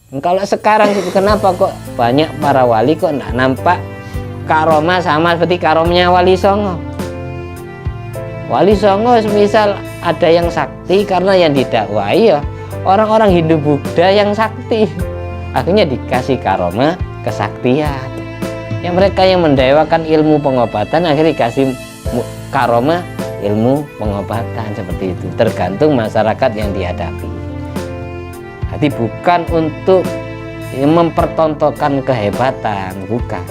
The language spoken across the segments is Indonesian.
Kalau sekarang itu kenapa kok banyak para wali kok enggak nampak karomah sama seperti karomnya Wali Songo. Wali Songo semisal ada yang sakti karena yang didakwai ya orang-orang Hindu Buddha yang sakti, akhirnya dikasih karomah kesaktian. Yang mereka yang mendewakan ilmu pengobatan akhirnya dikasih karomah ilmu pengobatan. Seperti itu, tergantung masyarakat yang dihadapi. Jadi bukan untuk mempertontonkan kehebatan, bukan,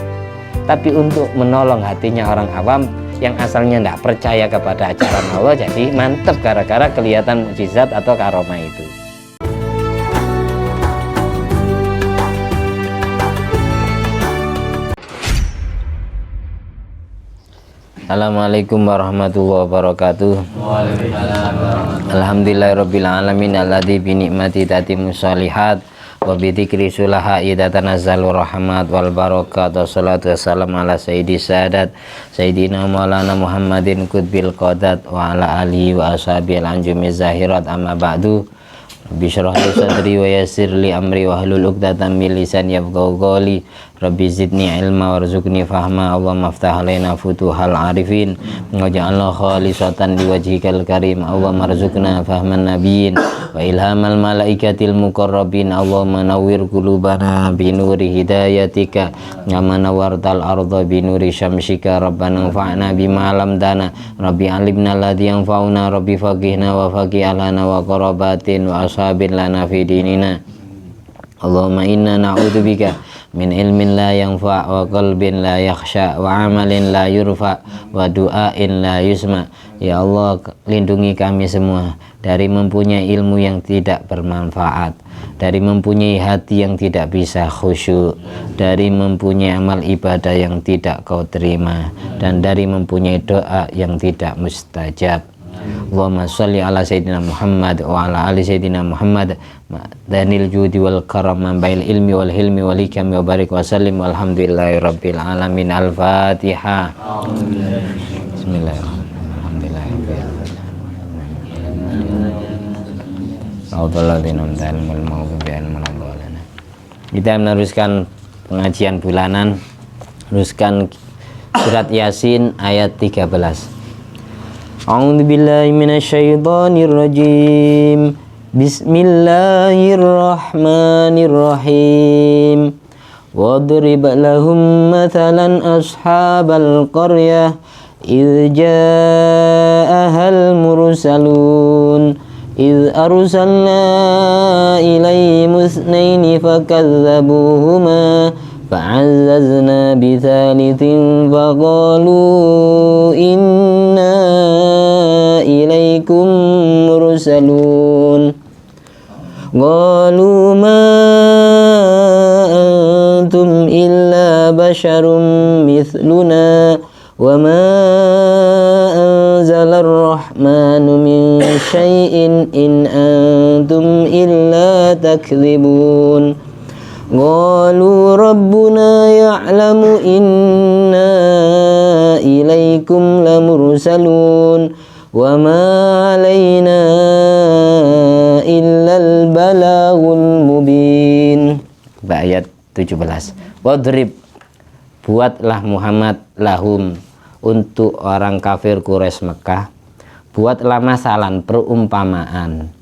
tapi untuk menolong hatinya orang awam yang asalnya tidak percaya kepada ajaran Allah, jadi mantep gara-gara kelihatan mukjizat atau karomah itu. Assalamualaikum warahmatullahi wabarakatuh. Alhamdulillahirabbil alamin alladzi bi ni'mati tatimmus shalihat wa bi dzikri sulaha'i tatanazzalu rahmat wal barakat. Wassalatu wassalamu ala sayyidis sadat sayyidina maulana Muhammadin qutbil qadat wa ala alihi wa ashabihi al-anjumi zahirat. Amma ba'du, rabbi shrah li sadri wa yassir li amri wa hlul 'uqdatam min lisani yafqahu qawli. Rabbi zidni ilma warzuqni fahma. Allahumma aftah alaina futuhal arifin waj'alna khalisatan liwajhikal karim. Allahumma arzuqna fahman nabiyyin wa ilhamal malaikatil muqarrabin. Allahumma nawwir qulubana binuri hidayatika kama nawwartal arda binuri syamsika. Rabbana anfa'na bima 'allamtana. Rabbi 'allimna alladhi yanfa'una. Rabbi faqihna wa faqih alana wa qarabatin wa ashabin lana fi dinina. Allahumma inna na'udzubika min ilmin la yanfa' wa qalbin la yakhsha wa amalin la yurfa wa du'ain la yusma. Ya Allah, lindungi kami semua dari mempunyai ilmu yang tidak bermanfaat, dari mempunyai hati yang tidak bisa khusyuk, dari mempunyai amal ibadah yang tidak kau terima, dan dari mempunyai doa yang tidak mustajab. Allahumma sholli ala sayyidina Muhammad wa ala ali sayyidina Muhammad danil judi wal karam bail ilmi wal hilmi wal hikam wa barik wa sallim walhamdulillahi rabbil alamin. Al-Fatihah. Bismillahirrahmanirrahim. Kita meneruskan pengajian bulanan, teruskan surat Yasin ayat 13. A'udzu billahi minasyaitonir rajim. Bismillahirrahmanirrahim. Wadrib lahum mathalan ashabal qaryah idz ja'ahal mursalun idz arsalna ilaihim itsnaini fakadzabuhuma fa'azzazna bitsalitsin faqalu inna ilaikum mursalun. Qalu ma antum illa basharum mithluna wa ma anzalar rahmanu min syai'in in antum illa takdzibun. Qalu rabbuna ya'lamu inna ilaikum lamursalun wa ma alaina illal balaghul mubin. Ayat 17. Wadrib, buatlah Muhammad lahum, untuk orang kafir Quraisy Mekah, buatlah masalan, perumpamaan.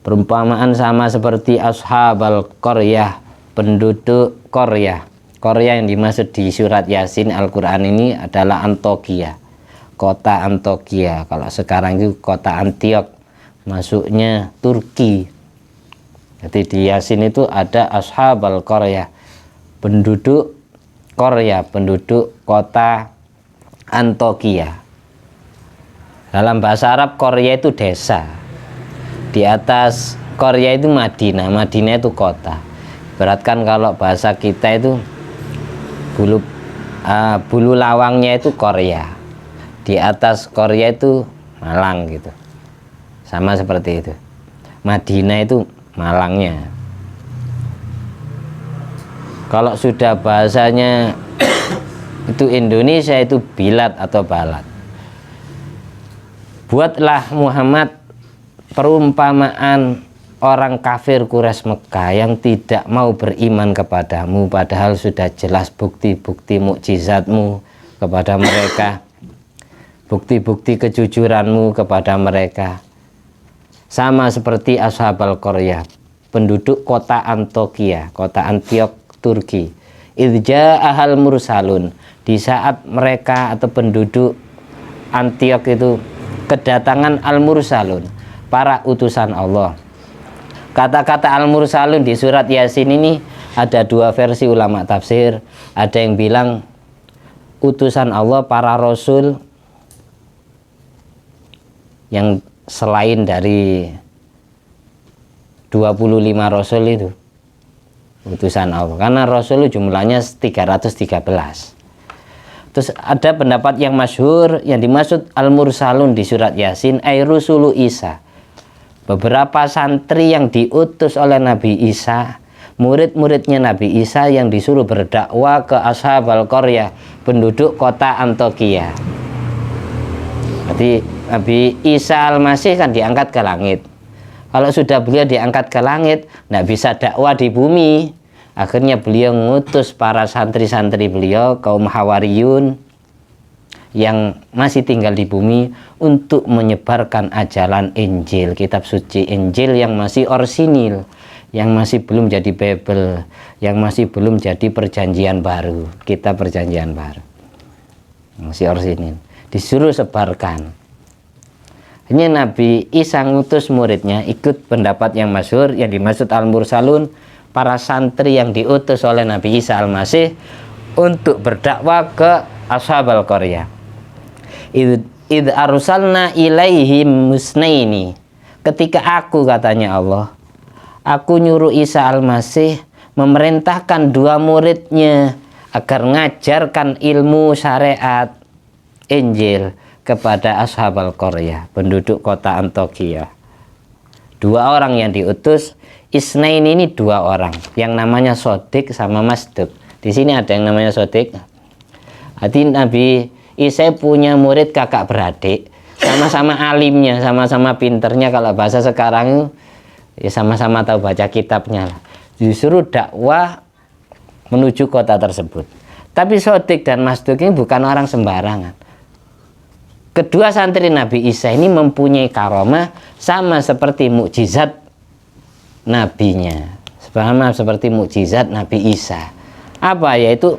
Perumpamaan sama seperti ashabal qaryah, penduduk Korea. Korea yang dimaksud di surat Yasin Al-Quran ini adalah Antokia, kota Antokia. Kalau sekarang itu kota Antiok, masuknya Turki. Jadi di Yasin itu ada ashabal qaryah, penduduk Korea, penduduk kota Antokia. Dalam bahasa Arab Korea itu desa. Di atas Korea itu Madinah, Madinah itu kota. Beratkan kalau bahasa kita itu bulu lawangnya itu Korea, di atas Korea itu Malang gitu. Sama seperti itu. Madinah itu Malangnya. Kalau sudah bahasanya itu Indonesia itu Bilat atau Balat. Buatlah Muhammad perumpamaan orang kafir Quraisy Mekah yang tidak mau beriman kepadamu, padahal sudah jelas bukti-bukti mukjizatmu kepada mereka, bukti-bukti kejujuranmu kepada mereka. Sama seperti Ashabal Qaryah, penduduk kota Antokia, kota Antiok, Turki. Idza ahal mursalun, di saat mereka atau penduduk Antiok itu kedatangan al-mursalun, para utusan Allah. Kata-kata al-mursalun di surat Yasin ini ada dua versi ulama tafsir. Ada yang bilang utusan Allah, para rasul yang selain dari 25 rasul itu utusan Allah, karena rasul jumlahnya 313. Terus ada pendapat yang masyhur yang dimaksud al-mursalun di surat Yasin ay rusulu Isa, beberapa santri yang diutus oleh Nabi Isa, murid-muridnya Nabi Isa yang disuruh berdakwah ke Ashabal Qaryah, penduduk kota Antokia. Berarti Nabi Isa al-Masih kan diangkat ke langit. Kalau sudah beliau diangkat ke langit, tidak bisa dakwah di bumi. Akhirnya beliau ngutus para santri-santri beliau, kaum Hawariyun yang masih tinggal di bumi, untuk menyebarkan ajaran Injil, kitab suci Injil yang masih orsinil, yang masih belum jadi Bible, yang masih belum jadi perjanjian baru, kitab perjanjian baru, masih orsinil, disuruh sebarkan. Hanya Nabi Isa ngutus muridnya, ikut pendapat yang masyhur yang dimaksud al-mursalun, para santri yang diutus oleh Nabi Isa al-Masih untuk berdakwah ke Ashabal Qaryah. Id arsalna ilaihim musnaini, ketika aku, katanya Allah, aku nyuruh Isa al-Masih memerintahkan dua muridnya agar ngajarkan ilmu syariat Injil kepada Ashabal Qaryah, penduduk kota Antokia. Dua orang yang diutus, Isnain ini dua orang, yang namanya Sodik sama Masduk. Di sini ada yang namanya Sodik. Hati Nabi Isa punya murid kakak beradik, sama-sama alimnya, sama-sama pinternya. Kalau bahasa sekarang ya sama-sama tahu baca kitabnya lah. Disuruh dakwah menuju kota tersebut. Tapi Sodik dan Masduk ini bukan orang sembarangan. Kedua santri Nabi Isa ini mempunyai karomah sama seperti mukjizat nabinya, sama seperti mukjizat Nabi Isa. Apa? Yaitu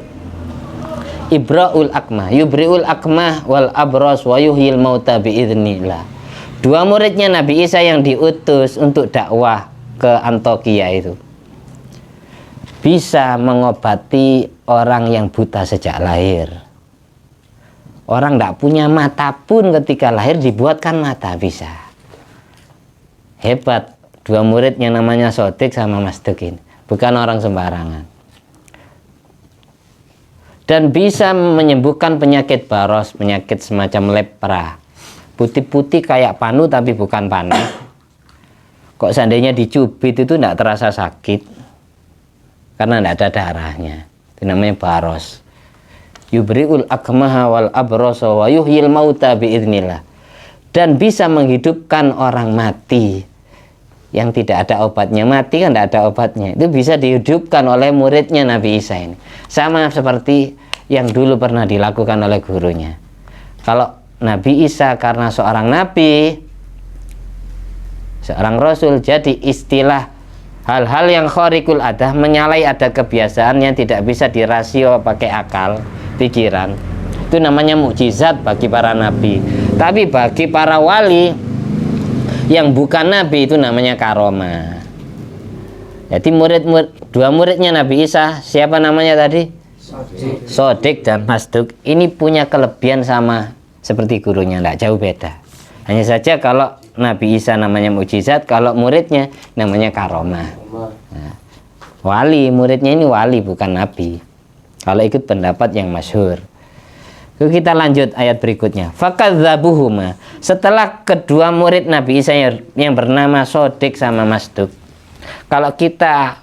ibra'ul akmah, yubri'ul akmah wal abros wa yuhyil mauta biidznillah. Dua muridnya Nabi Isa yang diutus untuk dakwah ke Antokia itu bisa mengobati orang yang buta sejak lahir. Orang tidak punya mata pun ketika lahir dibuatkan mata, bisa. Hebat. Dua murid yang namanya Sodik sama Masduk ini, bukan orang sembarangan. Dan bisa menyembuhkan penyakit baros, penyakit semacam lepra, putih-putih kayak panu tapi bukan panu. Kok seandainya dicubit itu tidak terasa sakit, karena tidak ada darahnya. Itu namanya baros. Yubri'ul akmaha wal abrosa wa yuhyil mauta biidznillah. Dan bisa menghidupkan orang mati yang tidak ada obatnya. Mati kan tidak ada obatnya, itu bisa dihidupkan oleh muridnya Nabi Isa ini. Sama seperti yang dulu pernah dilakukan oleh gurunya. Kalau Nabi Isa karena seorang nabi, seorang rasul, jadi istilah hal-hal yang khariqul adah, menyalahi ada kebiasaan yang tidak bisa dirasio pakai akal pikiran, itu namanya mukjizat bagi para nabi. Tapi bagi para wali yang bukan nabi itu namanya karomah. Jadi dua muridnya Nabi Isa, siapa namanya tadi? Sodik dan Masduk, ini punya kelebihan sama seperti gurunya, tidak jauh beda. Hanya saja kalau Nabi Isa namanya mukjizat, kalau muridnya namanya karomah. Nah, wali, muridnya ini wali bukan nabi, kalau ikut pendapat yang masyhur. Kita lanjut ayat berikutnya. Fakadzabuhuma, setelah kedua murid Nabi Isa yang bernama Sodik sama Masduk. Kalau kita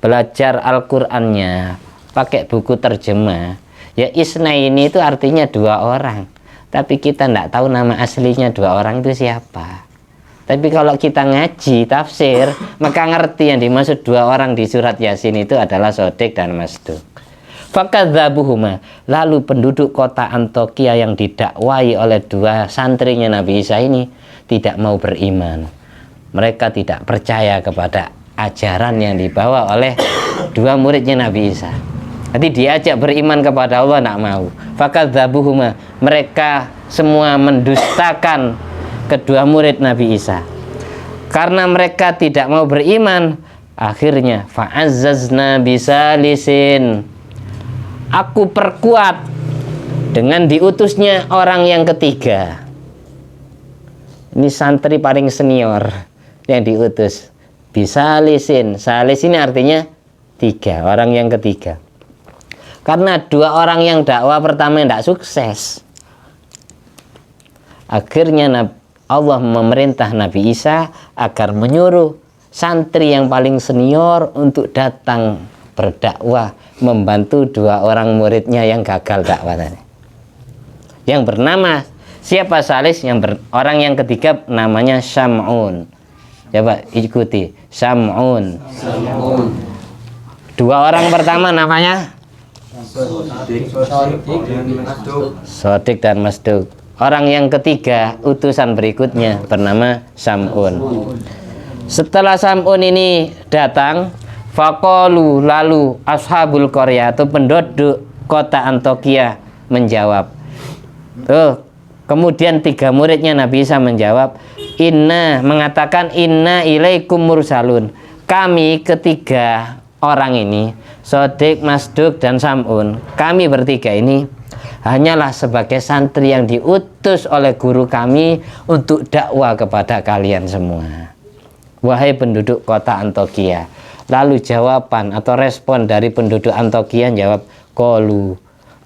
belajar Al-Qur'annya pakai buku terjemah, ya Isnaini itu artinya dua orang, tapi kita tidak tahu nama aslinya dua orang itu siapa. Tapi kalau kita ngaji tafsir, maka ngerti yang dimaksud dua orang di surat Yasin itu adalah Sodik dan Masduk. Fakadzabuhuma, lalu penduduk kota Antokia yang didakwai oleh dua santrinya Nabi Isa ini tidak mau beriman. Mereka tidak percaya kepada ajaran yang dibawa oleh dua muridnya Nabi Isa. Nanti diajak beriman kepada Allah, tidak mau. Fakadzabuhuma, mereka semua mendustakan kedua murid Nabi Isa. Karena mereka tidak mau beriman, akhirnya fa'azzazna bisalisin, aku perkuat dengan diutusnya orang yang ketiga. Ini santri paling senior yang diutus. Bisalisin, salis ini artinya tiga, orang yang ketiga. Karena dua orang yang dakwah pertama tidak sukses, akhirnya Allah memerintah Nabi Isa agar menyuruh santri yang paling senior untuk datang berdakwah, membantu dua orang muridnya yang gagal dakwah tadi. Yang bernama siapa salis? Orang yang ketiga namanya Sam'un. Coba ikuti, Sam'un. Dua orang pertama namanya Sodik dan Masduk. Orang yang ketiga, utusan berikutnya bernama Sam'un. Setelah Sam'un ini datang, faqalu, lalu ashabul qaryah atau penduduk kota Antokia menjawab. Kemudian tiga muridnya Nabi Isa menjawab, mengatakan inna ilaikum mursalun. Kami ketiga orang ini, Sodik, Masduk dan Sam'un, kami bertiga ini hanyalah sebagai santri yang diutus oleh guru kami untuk dakwah kepada kalian semua, wahai penduduk kota Antokia. Lalu jawaban atau respon dari penduduk Antokia jawab, qalu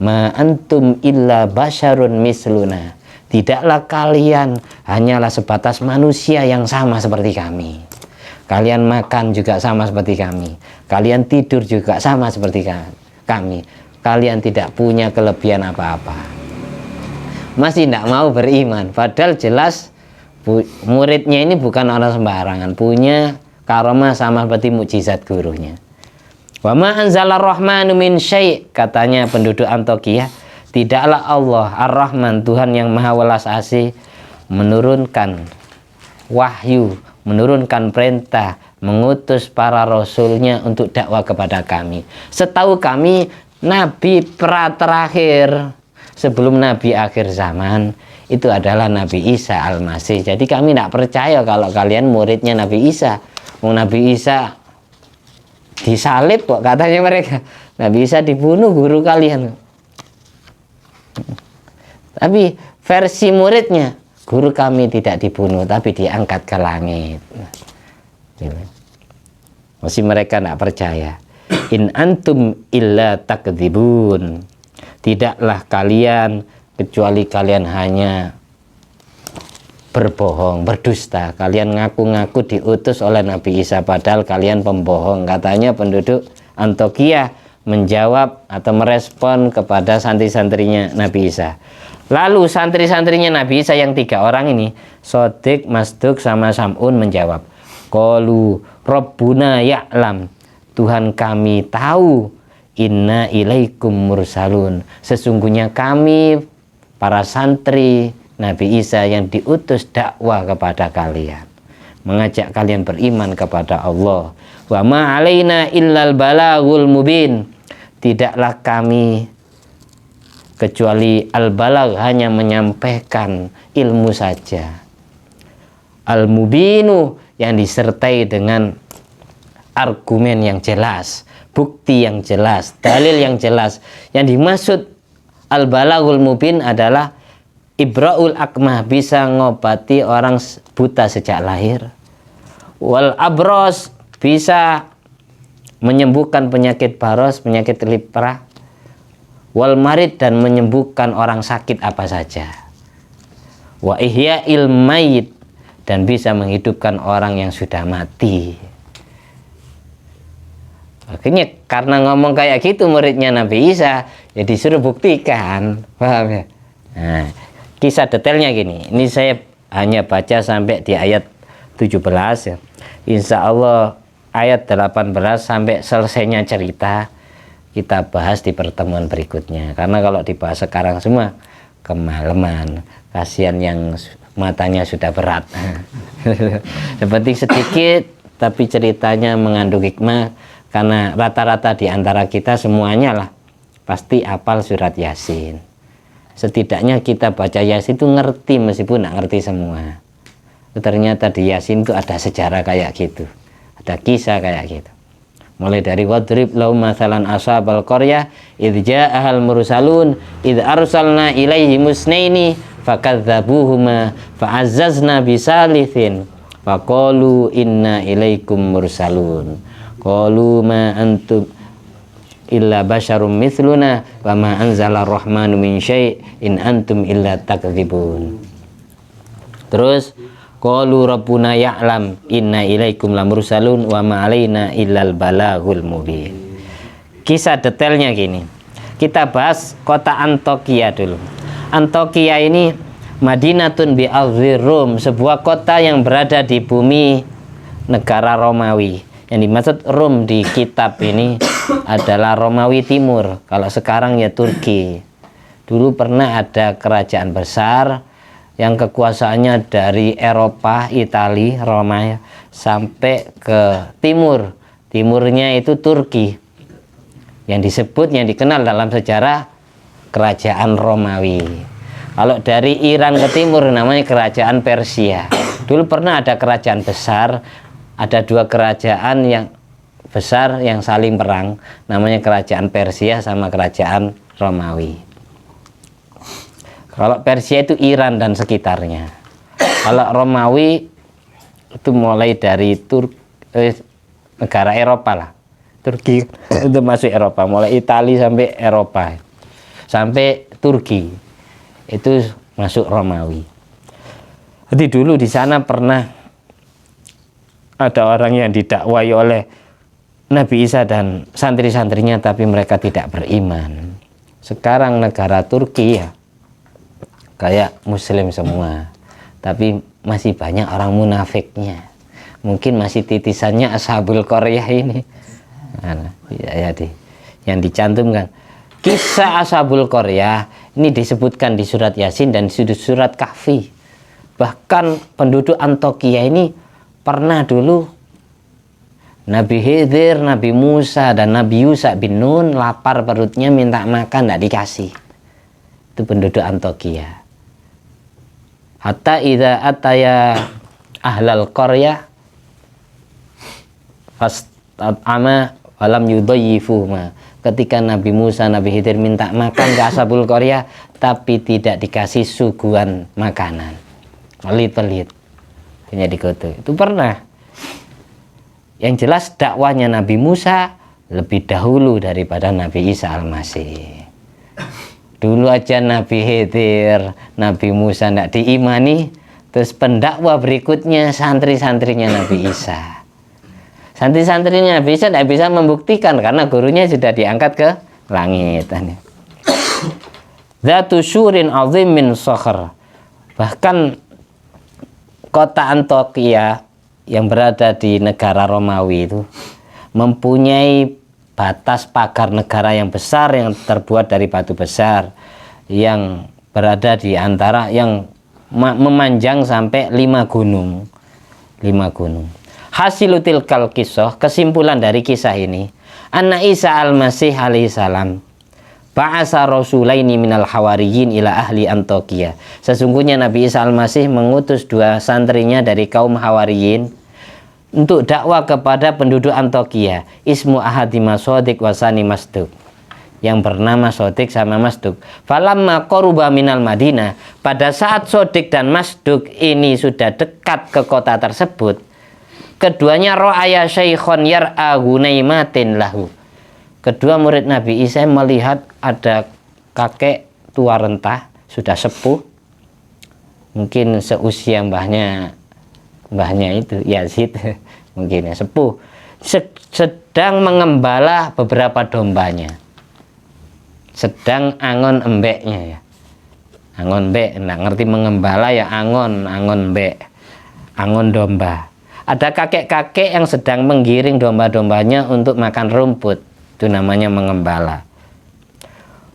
ma antum illa basyarun misluna, tidaklah kalian hanyalah sebatas manusia yang sama seperti kami. Kalian makan juga sama seperti kami, kalian tidur juga sama seperti kami. Kalian tidak punya kelebihan apa-apa. Masih tidak mau beriman, padahal jelas muridnya ini bukan orang sembarangan, punya karomah sama seperti mukjizat gurunya. Wa ma anzalar rahmanu min syai', katanya penduduk Antokia, tidaklah Allah Ar-Rahman, Tuhan yang Maha Welas Asih, menurunkan wahyu, menurunkan perintah, mengutus para rasulnya untuk dakwah kepada kami. Setahu kami, Nabi terakhir sebelum Nabi akhir zaman itu adalah Nabi Isa Al-Masih. Jadi kami tidak percaya kalau kalian muridnya Nabi Isa. Nabi Isa disalib kok, katanya mereka. Nabi Isa dibunuh guru kalian. Tapi versi muridnya, guru kami tidak dibunuh tapi diangkat ke langit. Masih mereka tidak percaya. In antum illa takdzibun, tidaklah kalian kecuali kalian hanya berbohong, berdusta. Kalian ngaku-ngaku diutus oleh Nabi Isa padahal kalian pembohong, katanya penduduk Antokia menjawab atau merespon kepada santri-santrinya Nabi Isa. Lalu santri-santrinya Nabi Isa yang tiga orang ini, Sodik, Masduk sama Sam'un menjawab, qalu rabbuna ya'lam, Tuhan kami tahu, inna ilaikum mursalun, sesungguhnya kami para santri Nabi Isa yang diutus dakwah kepada kalian, mengajak kalian beriman kepada Allah. Wa ma alaina illal balaghul mubin, tidaklah kami kecuali al-balagh, hanya menyampaikan ilmu saja. Al-mubinu, yang disertai dengan argumen yang jelas, bukti yang jelas, dalil yang jelas. Yang dimaksud al-balaghul mubin adalah ibra'ul akmah, bisa ngobati orang buta sejak lahir. Wal abros, bisa menyembuhkan penyakit baros, penyakit leprah. Wal marid, dan menyembuhkan orang sakit apa saja. Wa ihya'il mayit, dan bisa menghidupkan orang yang sudah mati. Akhirnya karena ngomong kayak gitu muridnya Nabi Isa, ya disuruh buktikan, paham ya? Nah, kisah detailnya gini, ini saya hanya baca sampai di ayat 17 ya. Insya Allah ayat 18 sampai selesainya cerita kita bahas di pertemuan berikutnya, karena kalau dibahas sekarang semua kemalaman, kasihan yang matanya sudah berat. Seperti sedikit tapi ceritanya mengandung hikmah, karena rata-rata di antara kita semuanya lah pasti hafal surat Yasin. Setidaknya kita baca Yasin itu ngerti meskipun nggak ngerti semua. Ternyata di Yasin itu ada sejarah kayak gitu, ada kisah kayak gitu. Mulai dari wadrib lahum mathalan ashabal qaryah idh ja'ahal mursalun idh arsalna ilaihim musnaini fakadzabuhuma fa'azzazna bisalithin faqalu inna ilaikum mursalun qalu ma antum illa basyarum mithluna wa ma anzala rahmanu min syai' in antum illa takdzibun. Terus qalu rabbuna ya'lam inna ilaikum lamursalun wa ma alaina illal balaghul mubin. Kisah detailnya gini. Kita bahas kota Antokia dulu. Antokia ini Madinatun bi ardhir Rum, sebuah kota yang berada di bumi negara Romawi. Yang dimaksud Rum di kitab ini adalah Romawi Timur. Kalau sekarang ya Turki. Dulu pernah ada kerajaan besar yang kekuasaannya dari Eropa, Italia, Roma sampai ke timur. Timurnya itu Turki. Yang disebut, yang dikenal dalam sejarah kerajaan Romawi. Kalau dari Iran ke timur namanya kerajaan Persia. Dulu pernah ada kerajaan besar, ada dua kerajaan yang besar yang saling perang, namanya kerajaan Persia sama kerajaan Romawi. Kalau Persia itu Iran dan sekitarnya. Kalau Romawi itu mulai dari negara Eropa lah. Turki itu masuk Eropa, mulai Italia sampai Eropa. Sampai Turki itu masuk Romawi. Jadi dulu di sana pernah ada orang yang didakwai oleh Nabi Isa dan santri-santrinya, tapi mereka tidak beriman. Sekarang negara Turki ya kayak muslim semua, tapi masih banyak orang munafiknya. Mungkin masih titisannya Ashabul Qaryah ini. Yang dicantumkan kisah Ashabul Qaryah ini disebutkan di surat Yasin dan di surat Kahfi. Bahkan penduduk Antokia ini pernah dulu Nabi Khidir, Nabi Musa dan Nabi Yusha bin Nun lapar perutnya minta makan, tidak dikasih. Itu penduduk Antokia. Hatta idza ataya ahlal qaryah fastama walam yudayyifuhuma. Ketika Nabi Musa, Nabi Khidir minta makan ke Ashabul Qaryah tapi tidak dikasih suguhan makanan. Pelit-pelit. Hanya dikutuk. Itu pernah. Yang jelas dakwahnya Nabi Musa lebih dahulu daripada Nabi Isa Al-Masih. Dulu aja Nabi Khidir, Nabi Musa tidak diimani, terus pendakwah berikutnya santri-santrinya Nabi Isa. Santri-santrinya Nabi Isa tidak bisa membuktikan karena gurunya sudah diangkat ke langit. Dzatu syurin azim min sakhr. Bahkan kota Antokia yang berada di negara Romawi itu mempunyai batas pagar negara yang besar yang terbuat dari batu besar yang berada di antara yang memanjang sampai 5 gunung. Hasilutil kal kisah, kesimpulan dari kisah ini, anna Isa al-Masih alaihi salam ba'asa rasulaini minal hawariyin ila ahli Antokia. Sesungguhnya Nabi Isa al-Masih mengutus 2 santrinya dari kaum Hawariyin untuk dakwah kepada penduduk Antokia. Ismu ahadi Masduq wasani Masduq, yang bernama Sodik sama Masduq. Falamma qaruba minal Madinah, pada saat Sodik dan Masduq ini sudah dekat ke kota tersebut, keduanya ro'aya syaikhon yar'a gunaimatin lahu. Kedua murid Nabi Isa melihat ada kakek tua renta, sudah sepuh, mungkin seusia mbahnya itu Yazid, mungkin ya, sepuh, sedang mengembala beberapa dombanya, sedang angon embeknya ya, angon mbek, nggak ngerti mengembala ya, angon mbek, angon domba. Ada kakek-kakek yang sedang menggiring domba-dombanya untuk makan rumput. Itu namanya mengembala.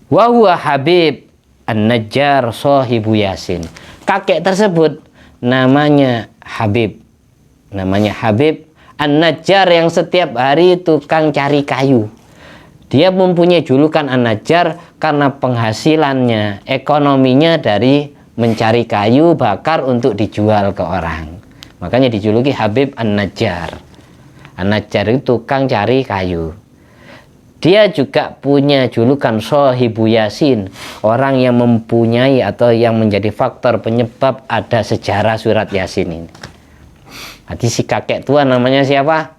Wa huwa Habib An-Najjar sahibu Yasin. Kakek tersebut namanya Habib. Namanya Habib An-Najjar yang setiap hari tukang cari kayu. Dia mempunyai julukan An-Najjar karena penghasilannya, ekonominya dari mencari kayu bakar untuk dijual ke orang. Makanya dijuluki Habib An-Najjar. An-Najjar itu tukang cari kayu. Dia juga punya julukan Sahibu Yasin, orang yang mempunyai atau yang menjadi faktor penyebab ada sejarah surat Yasin ini. Jadi si kakek tua namanya siapa?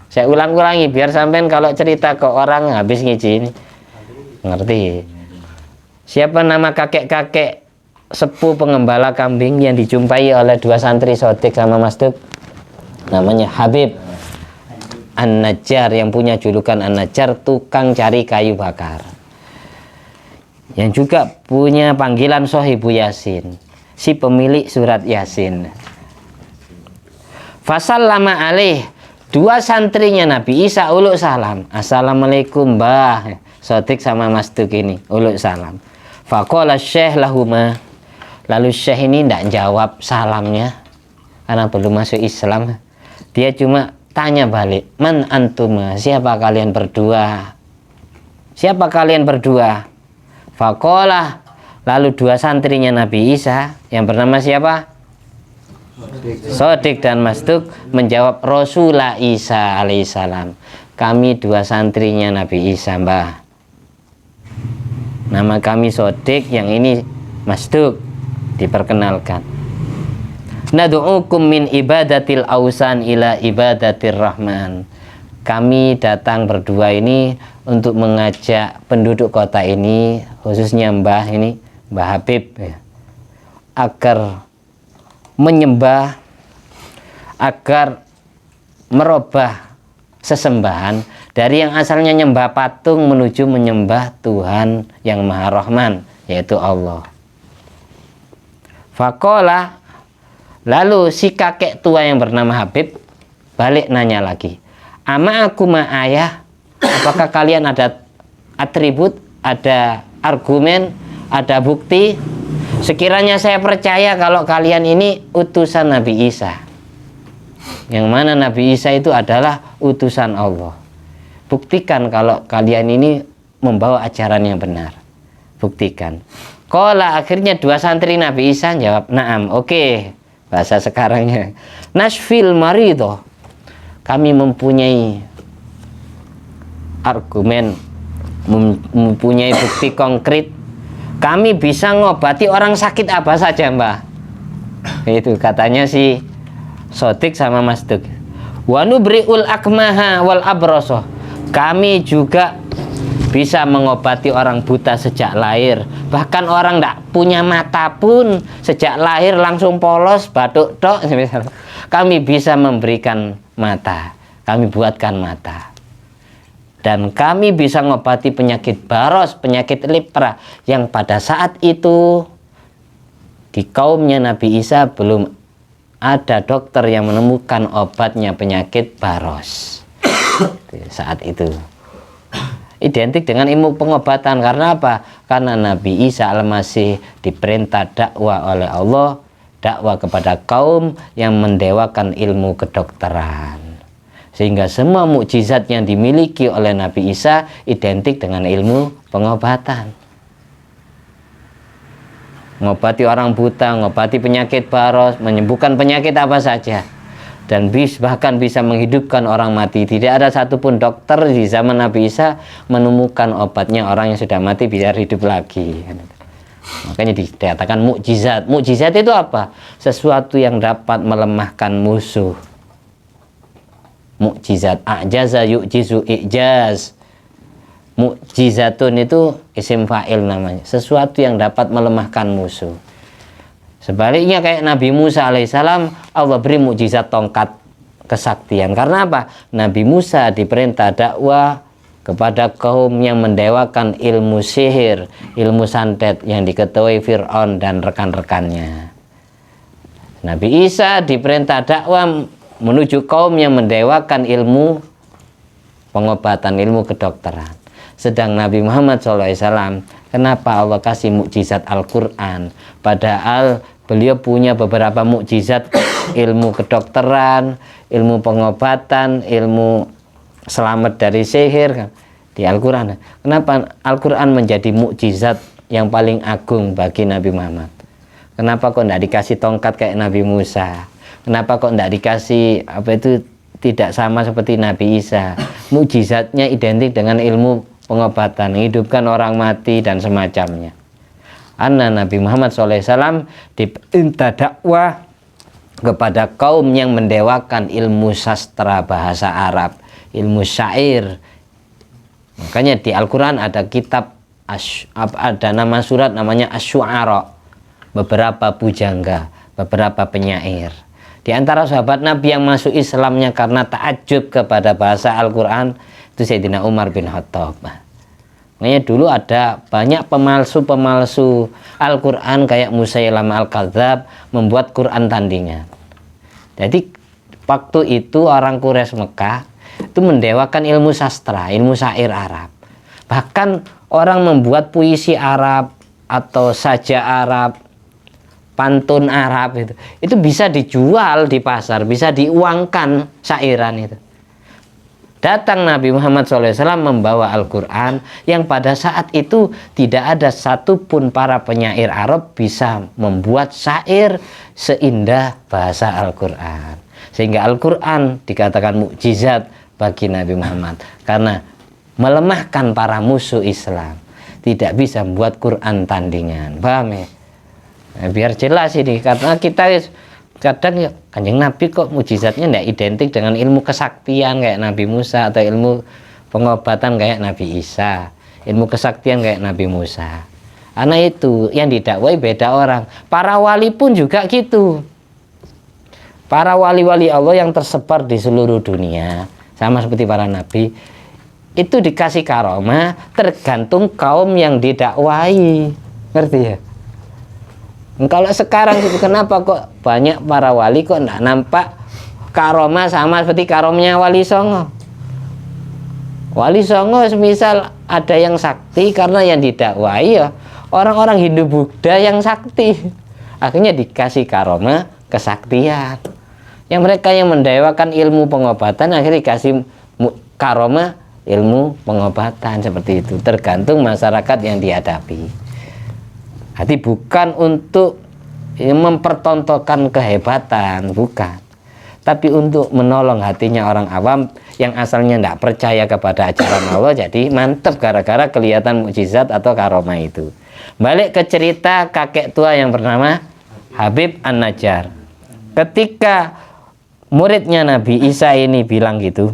Saya ulang-ulangi biar sampean kalau cerita ke orang habis ngiji ini ngerti. Siapa nama kakek-kakek sepuh pengembala kambing yang dijumpai oleh dua santri Sodik sama Mas Duk? Namanya Habib An-Najjar, yang punya julukan An-Najjar, tukang cari kayu bakar. Yang juga punya panggilan Sahibu Yasin, si pemilik surat Yasin. Fasallama alaih, dua santrinya Nabi Isa uluk salam. Assalamualaikum Mbah. Sodik sama Mas Duk ini uluk salam. Faqala syekh lahuma. Lalu syekh ini tidak jawab salamnya karena belum masuk Islam. Dia cuma tanya balik, man antuma, siapa kalian berdua? Siapa kalian berdua? Faqala, lalu dua santrinya Nabi Isa yang bernama siapa? Sodik dan Mas Duk menjawab, Rasulullah Isa alaihissalam. Kami dua santrinya Nabi Isa, Mbah. Nama kami Sodik, yang ini Mas Duk. Diperkenalkan. Nad'ukum min ibadatil ausan ila ibadatir rahman. Kami datang berdua ini untuk mengajak penduduk kota ini, khususnya Mbah ini, Mbah Habib ya, agar menyembah, agar merubah sesembahan dari yang asalnya nyembah patung menuju menyembah Tuhan yang Maha Rahman, yaitu Allah. Faqala, lalu si kakek tua yang bernama Habib balik nanya lagi, ama aku ma ayah, apakah kalian ada atribut, ada argumen, ada bukti sekiranya saya percaya kalau kalian ini utusan Nabi Isa, yang mana Nabi Isa itu adalah utusan Allah. Buktikan kalau kalian ini membawa ajaran yang benar. Buktikan. Qala, akhirnya dua santri Nabi Isa jawab, naam, oke. Bahasa sekarangnya, nashfil marido, kami mempunyai argumen, mempunyai bukti konkret. Kami bisa ngobati orang sakit apa saja, Mbah. Itu katanya si Sodik sama Mas Duk. Wa nubri'ul akmaha wal abroso, kami juga bisa mengobati orang buta sejak lahir. Bahkan orang tidak punya mata pun sejak lahir langsung polos, batuk tok. Kami bisa memberikan mata, kami buatkan mata. Dan kami bisa mengobati penyakit baros, penyakit lepra, yang pada saat itu di kaumnya Nabi Isa belum ada dokter yang menemukan obatnya penyakit baros. Saat itu identik dengan ilmu pengobatan. Karena apa? Karena Nabi Isa al-Masih diperintah dakwah oleh Allah, dakwah kepada kaum yang mendewakan ilmu kedokteran, sehingga semua mukjizat yang dimiliki oleh Nabi Isa identik dengan ilmu pengobatan. Mengobati orang buta, mengobati penyakit baros, menyembuhkan penyakit apa saja, dan bahkan bisa menghidupkan orang mati. Tidak ada satupun dokter di zaman Nabi Isa menemukan obatnya orang yang sudah mati biar hidup lagi. Makanya dikatakan mukjizat. Mukjizat itu apa? Sesuatu yang dapat melemahkan musuh. Mukjizat, ajaza yu'jizu i'jaz. Mukjizatun itu isim fa'il namanya, sesuatu yang dapat melemahkan musuh. Sebaliknya kayak Nabi Musa alaihissalam, Allah beri mukjizat tongkat kesaktian. Karena apa? Nabi Musa diperintah dakwah kepada kaum yang mendewakan ilmu sihir, ilmu santet yang diketahui Fir'aun dan rekan-rekannya. Nabi Isa diperintah dakwah menuju kaum yang mendewakan ilmu pengobatan, ilmu kedokteran. Sedang Nabi Muhammad SAW, kenapa Allah kasih mukjizat Al-Quran? Padahal beliau punya beberapa mukjizat ilmu kedokteran, ilmu pengobatan, ilmu selamat dari sihir kan, di Al-Quran. Kenapa Al-Quran menjadi mukjizat yang paling agung bagi Nabi Muhammad? Kenapa kok tidak dikasih tongkat kayak Nabi Musa? Kenapa kok tidak dikasih tidak sama seperti Nabi Isa? Mukjizatnya identik dengan ilmu pengobatan, menghidupkan orang mati dan semacamnya. Nabi Muhammad SAW diperintah dakwah kepada kaum yang mendewakan ilmu sastra bahasa Arab, ilmu syair. Makanya di Al-Quran ada kitab, ada nama surat namanya Asy-Syu'ara, beberapa pujangga, beberapa penyair. Di antara sahabat Nabi yang masuk Islamnya karena takjub kepada bahasa Al-Quran itu Sayyidina Umar bin Khattab. Makanya dulu ada banyak pemalsu-pemalsu Al-Quran kayak Musailamah Al-Kadzab membuat Quran tandingan. Jadi waktu itu orang Quraisy Mekah itu mendewakan ilmu sastra, ilmu syair Arab. Bahkan orang membuat puisi Arab atau sajak Arab, pantun Arab itu bisa dijual di pasar, bisa diuangkan syairan itu. Datang Nabi Muhammad SAW membawa Al-Quran yang pada saat itu tidak ada satupun para penyair Arab bisa membuat syair seindah bahasa Al-Quran. Sehingga Al-Quran dikatakan mukjizat bagi Nabi Muhammad karena melemahkan para musuh Islam. Tidak bisa membuat Quran tandingan. Paham ya? Nah, biar jelas ini, karena kita kadang ya Kanjeng Nabi kok mujizatnya tidak identik dengan ilmu kesaktian kayak Nabi Musa atau ilmu pengobatan kayak Nabi Isa, ilmu kesaktian kayak Nabi Musa. Karena itu yang didakwai beda orang. Para wali pun juga gitu. Para wali-wali Allah yang tersebar di seluruh dunia sama seperti para nabi itu dikasih karomah tergantung kaum yang didakwai. Ngerti ya? Kalau sekarang itu kenapa kok banyak para wali kok enggak nampak karomah sama seperti karomnya Wali Songo. Wali Songo semisal ada yang sakti karena yang didakwai ya orang-orang Hindu Buddha yang sakti. Akhirnya dikasih karomah kesaktian. Yang mereka yang mendewakan ilmu pengobatan akhirnya dikasih karomah ilmu pengobatan seperti itu. Tergantung masyarakat yang dihadapi. Jadi bukan untuk mempertontonkan kehebatan, bukan. Tapi untuk menolong hatinya orang awam yang asalnya tidak percaya kepada ajaran Allah, jadi mantap gara-gara kelihatan mukjizat atau karomah itu. Balik ke cerita kakek tua yang bernama Habib An-Najjar. Ketika muridnya Nabi Isa ini bilang gitu,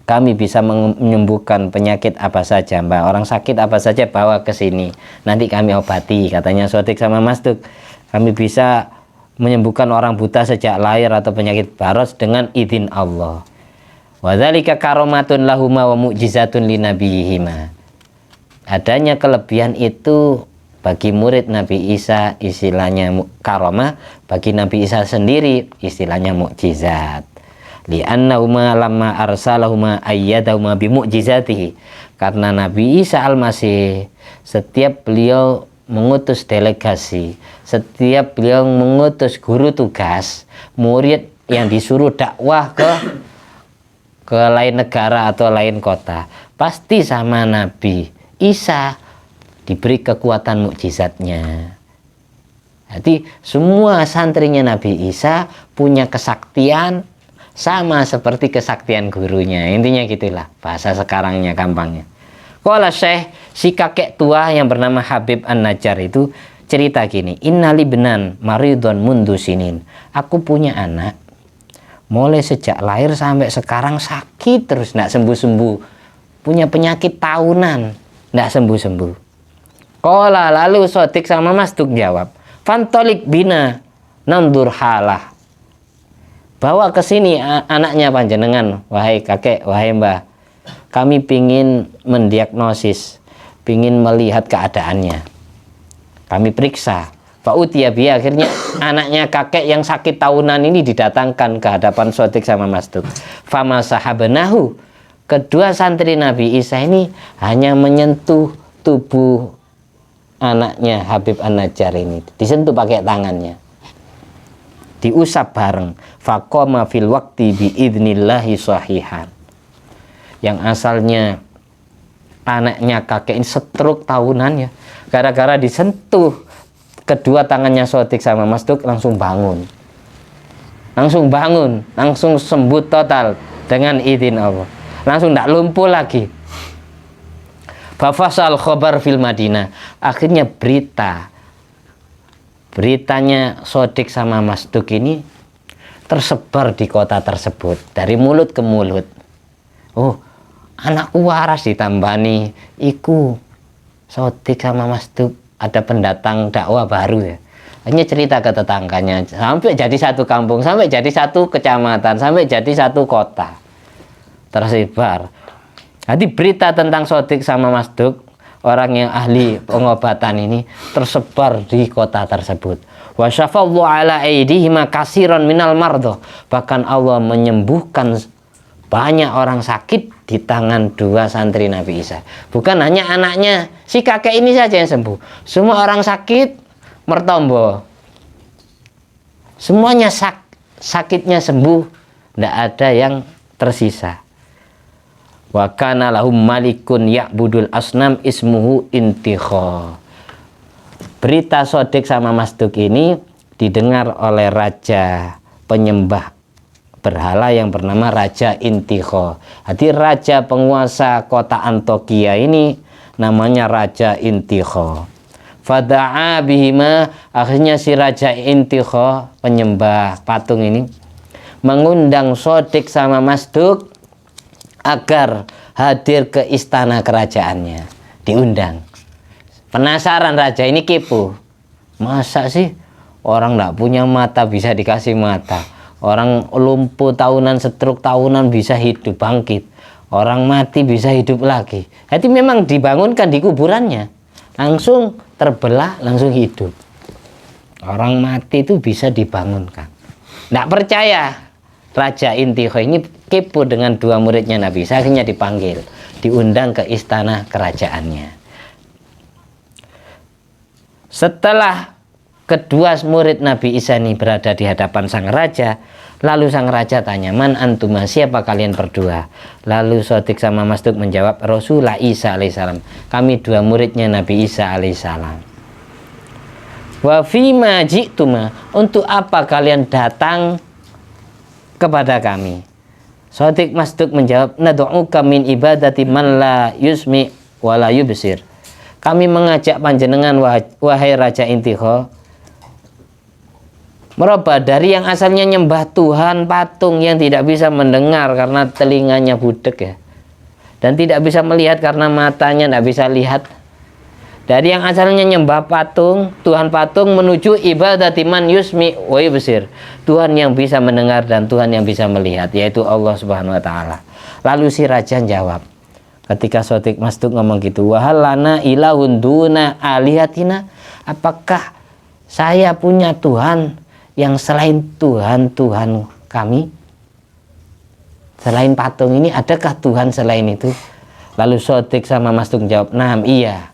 kami bisa menyembuhkan penyakit apa saja mbak, orang sakit apa saja bawa ke sini, nanti kami obati, katanya Sodik sama Masduk. Kami bisa menyembuhkan orang buta sejak lahir atau penyakit baros dengan izin Allah. Wadzalika karomatun lahuma wa mu'jizatun linabiyihima. Adanya kelebihan itu bagi murid Nabi Isa istilahnya karomah, bagi Nabi Isa sendiri istilahnya mukjizat. Li'annahuma lamma arsalahuma ayyadahuma bimu'jizatihi. Karena Nabi Isa Al-Masih setiap beliau mengutus delegasi, setiap beliau mengutus guru tugas, murid yang disuruh dakwah ke lain negara atau lain kota, pasti sama Nabi Isa diberi kekuatan mukjizatnya. Jadi semua santrinya Nabi Isa punya kesaktian sama seperti kesaktian gurunya. Intinya gitulah bahasa sekarangnya, gampangnya. Qala Syekh, si kakek tua yang bernama Habib An-Najjar itu cerita gini, innali benan maridun mundu sinin. Aku punya anak mulai sejak lahir sampai sekarang sakit terus tidak sembuh-sembuh, punya penyakit tahunan tidak sembuh-sembuh. Qala, lalu Sodik sama Masduk jawab, fantolik bina nandur halah. Bawa ke sini anaknya panjenengan, wahai kakek, wahai mbah. Kami pingin mendiagnosis, pingin melihat keadaannya. Kami periksa Fa'utiya bi, akhirnya anaknya kakek yang sakit tahunan ini didatangkan ke hadapan Shadiq sama Masduq. Fama sahabenahu, kedua santri Nabi Isa ini hanya menyentuh tubuh anaknya Habib An-Najjar ini, disentuh pakai tangannya, diusap bareng. Faqoma fil waqti bi idnillahi sahihan. Yang asalnya anaknya kakek ini stroke tahunan ya, gara-gara disentuh kedua tangannya Shadiq sama Masduq langsung bangun, langsung sembuh total dengan izin Allah, langsung tidak lumpuh lagi. Fafasal khobar fil Madinah, akhirnya beritanya Shadiq sama Masduq ini tersebar di kota tersebut dari mulut ke mulut. Oh, anakku waras ditambani iku Shadiq sama Masduq, ada pendatang dakwah baru ya. Hanya cerita ke tetangganya sampai jadi satu kampung, sampai jadi satu kecamatan, sampai jadi satu kota. Tersebar. Jadi berita tentang Shadiq sama Masduq, orang yang ahli pengobatan ini, tersebar di kota tersebut. Wa syafallahu ala aidihima katsiran minal mardha. Bahkan Allah menyembuhkan banyak orang sakit di tangan dua santri Nabi Isa. Bukan hanya anaknya si kakek ini saja yang sembuh, semua orang sakit mertombo, semuanya sakitnya sembuh, tidak ada yang tersisa. Wa kana lahum malikun ya'budul asnam ismuhu Intikho. Berita Shadiq sama Masduq ini didengar oleh raja penyembah berhala yang bernama Raja Intikho. Jadi raja penguasa kota Antokia ini namanya Raja Intikho. Fada'a bihima, akhirnya si Raja Intikho penyembah patung ini mengundang Shadiq sama Masduq agar hadir ke istana kerajaannya. Diundang. Penasaran raja ini, kepo. Masa sih orang tidak punya mata bisa dikasih mata? Orang lumpuh tahunan, stroke tahunan bisa hidup, bangkit. Orang mati bisa hidup lagi. Jadi memang dibangunkan di kuburannya, langsung terbelah, langsung hidup. Orang mati itu bisa dibangunkan. Tidak percaya, Raja Intikho ini kepo dengan dua muridnya Nabi Isa, akhirnya dipanggil, diundang ke istana kerajaannya. Setelah kedua murid Nabi Isa ini berada di hadapan sang raja, lalu sang raja tanya, man antuma, siapa kalian berdua? Lalu Shadiq sama Masduq menjawab, Rasulullah Isa alaihissalam, kami dua muridnya Nabi Isa alaihissalam. Wa fima ji'tuma, untuk apa kalian datang kepada kami? Shadiq Masduq menjawab, nad'uka min ibadati man la yusmi wa la yubsir. Kami mengajak panjenengan wahai Raja Intikho, merubah dari yang asalnya nyembah Tuhan patung yang tidak bisa mendengar karena telinganya budek ya, dan tidak bisa melihat karena matanya tidak bisa lihat. Dari yang asalnya nyembah patung, Tuhan patung, menuju ibadati man yusmi wa yubsir, Tuhan yang bisa mendengar dan Tuhan yang bisa melihat, yaitu Allah Subhanahu wa taala. Lalu si raja jawab, ketika Shadiq Masduq ngomong gitu, wahalana ilahun duna alihatina, apakah saya punya Tuhan yang selain Tuhan kami? Selain patung ini, adakah Tuhan selain itu? Lalu Shadiq sama Masduq jawab, naam, iya.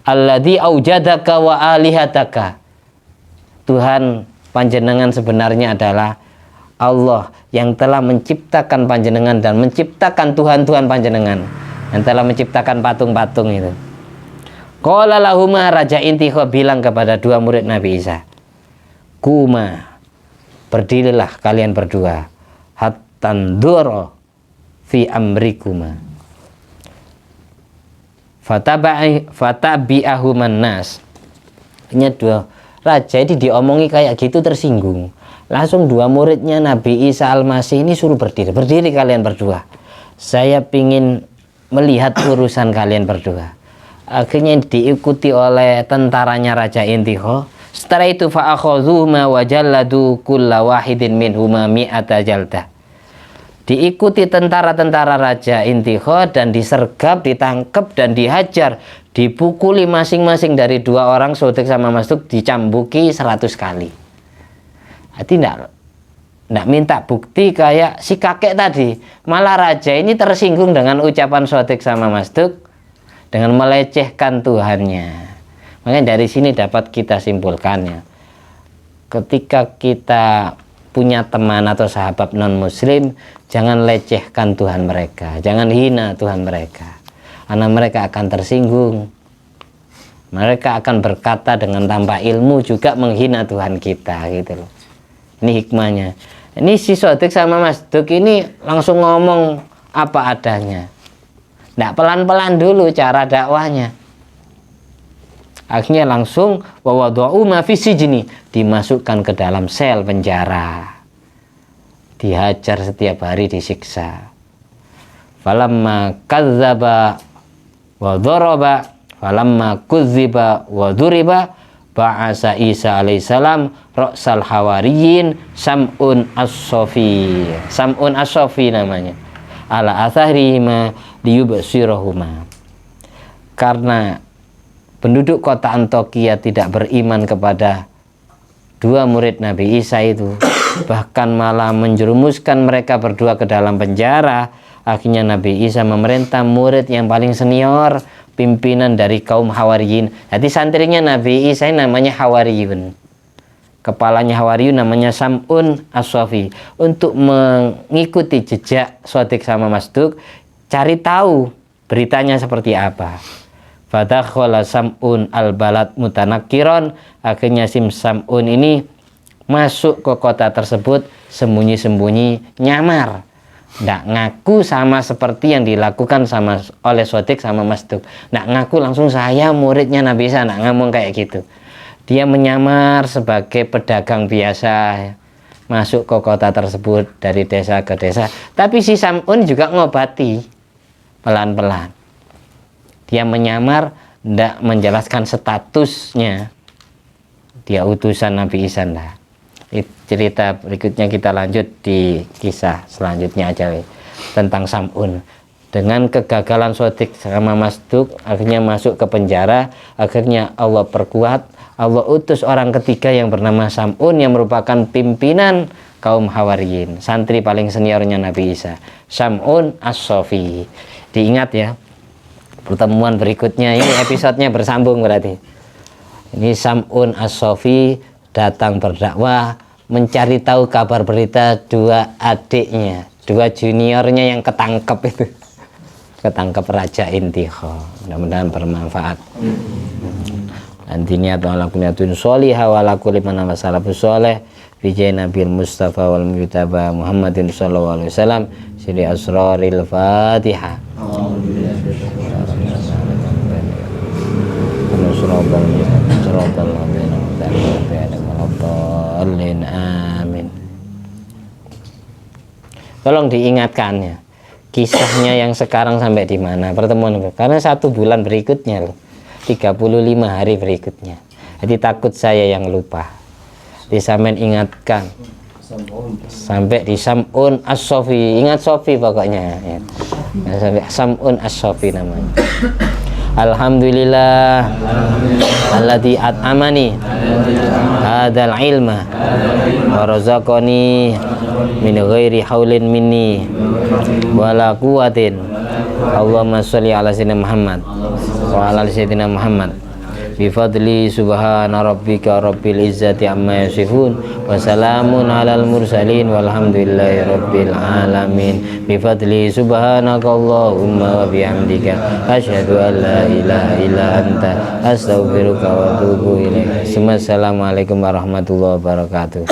Alladzi aujadaka wa alihataka, Tuhan panjenengan sebenarnya adalah Allah yang telah menciptakan panjenengan dan menciptakan Tuhan-Tuhan panjenengan, yang telah menciptakan patung-patung itu. Qala lahuma, Raja Intikho bilang kepada dua murid Nabi Isa, kuma, berdirilah kalian berdua, hattanduro fi amrikuma. Fatabi'ahuman nas. Ini dua raja ini diomongi kayak gitu tersinggung. Langsung dua muridnya Nabi Isa Al-Masih ini suruh berdiri. Berdiri kalian berdua, saya pingin melihat urusan kalian berdua. Akhirnya diikuti oleh tentaranya Raja Intikho. Setelah itu fa'akhadhuhuma wa jalladu kulla wahidin minhuma mi'ata jaldah. diikuti tentara-tentara Raja Intikho dan disergap, ditangkap dan dihajar, dipukuli masing-masing dari 2 orang, Sodik sama Masduk, dicambuki 100 kali. Jadi tidak minta bukti kayak si kakek tadi. Malah raja ini tersinggung dengan ucapan Sodik sama Masduk dengan melecehkan Tuhannya. Makanya dari sini dapat kita simpulkannya, ketika kita punya teman atau sahabat non-muslim, jangan lecehkan Tuhan mereka, jangan hina Tuhan mereka, karena mereka akan tersinggung. Mereka akan berkata dengan tanpa ilmu juga menghina Tuhan kita, gitu loh. Ini hikmahnya. Ini si Sodik sama Masduk ini langsung ngomong apa adanya, nggak pelan-pelan dulu cara dakwahnya. Akhirnya langsung wawadu'u ma fi sijni, dimasukkan ke dalam sel penjara, dihajar setiap hari, disiksa. Falamma kadzdzaba wa dzaraba falamma kudziba wa dzuriba ba'asa Isa alaihissalam ra'sal hawariyin Sam'un as-Sofi. Sam'un as-Sofi namanya, ala atharihima liyubsirahuma. Karena penduduk kota Antokia tidak beriman kepada 2 murid Nabi Isa itu, bahkan malah menjerumuskan mereka berdua ke dalam penjara. Akhirnya Nabi Isa memerintah murid yang paling senior, pimpinan dari kaum Hawariyin. Jadi santrinya Nabi Isa namanya Hawariyun, kepalanya Hawariyun namanya Sam'un as-Sofi, untuk mengikuti jejak Sodik sama Masduk, cari tahu beritanya seperti apa. Fadakhala Sam'un al-balad mutanakiron. Akhirnya Sam'un ini masuk ke kota tersebut sembunyi-sembunyi, nyamar, nggak ngaku sama seperti yang dilakukan oleh Sodik sama Masduk. Nggak ngaku langsung saya muridnya Nabi Isa, nggak ngomong kayak gitu. Dia menyamar sebagai pedagang biasa, masuk ke kota tersebut dari desa ke desa. Tapi si Sam'un juga ngobati pelan-pelan. Dia menyamar, nggak menjelaskan statusnya dia utusan Nabi Isa. Cerita berikutnya kita lanjut di kisah selanjutnya aja tentang Sam'un. Dengan kegagalan Sodik sama Masduk, akhirnya masuk ke penjara. Akhirnya Allah perkuat, Allah utus orang ketiga yang bernama Sam'un, yang merupakan pimpinan kaum Hawariyin, santri paling seniornya Nabi Isa, Sam'un as-Sofi. Diingat ya, pertemuan berikutnya ini episodenya bersambung berarti. Ini Sam'un as-Sofi datang berdakwah, mencari tahu kabar berita 2 adiknya, 2 juniornya yang ketangkep itu, ketangkep Raja Intikho. Mudah-mudahan bermanfaat. Antinya atau alakunatun sholihah wa ala kulli man salafus sholih fi Nabil Mustafa wal Mujtaba Muhammadin sallallahu alaihi wasallam. Siri asraril Fatihah. Amin. Tolong diingatkannya kisahnya yang sekarang sampai di mana pertemuan, karena 1 bulan berikutnya loh, 35 hari berikutnya. Jadi takut saya yang lupa. Disamen ingatkan sampai di Sam'un as-Sofi. Ingat Sofi pokoknya ya. Sampai Sam'un as-Sofi namanya. Alhamdulillah alladzi at'amani hadzal ilma wa razaqani min ghairi haulin minni wala quwwatin. Allahumma sholli ala sayyidina Muhammad wa ala sayyidina Muhammad bi fadli subhana rabbika rabbil izzati amma yasifun wa salamun alal mursalin walhamdulillahi rabbil alamin. Bi fadli subhanaka Allahumma wa bihamdika asyhadu an la ilaha illa anta astaghfiruka wa atubu ilaik. Assalamualaikum warahmatullahi wabarakatuh.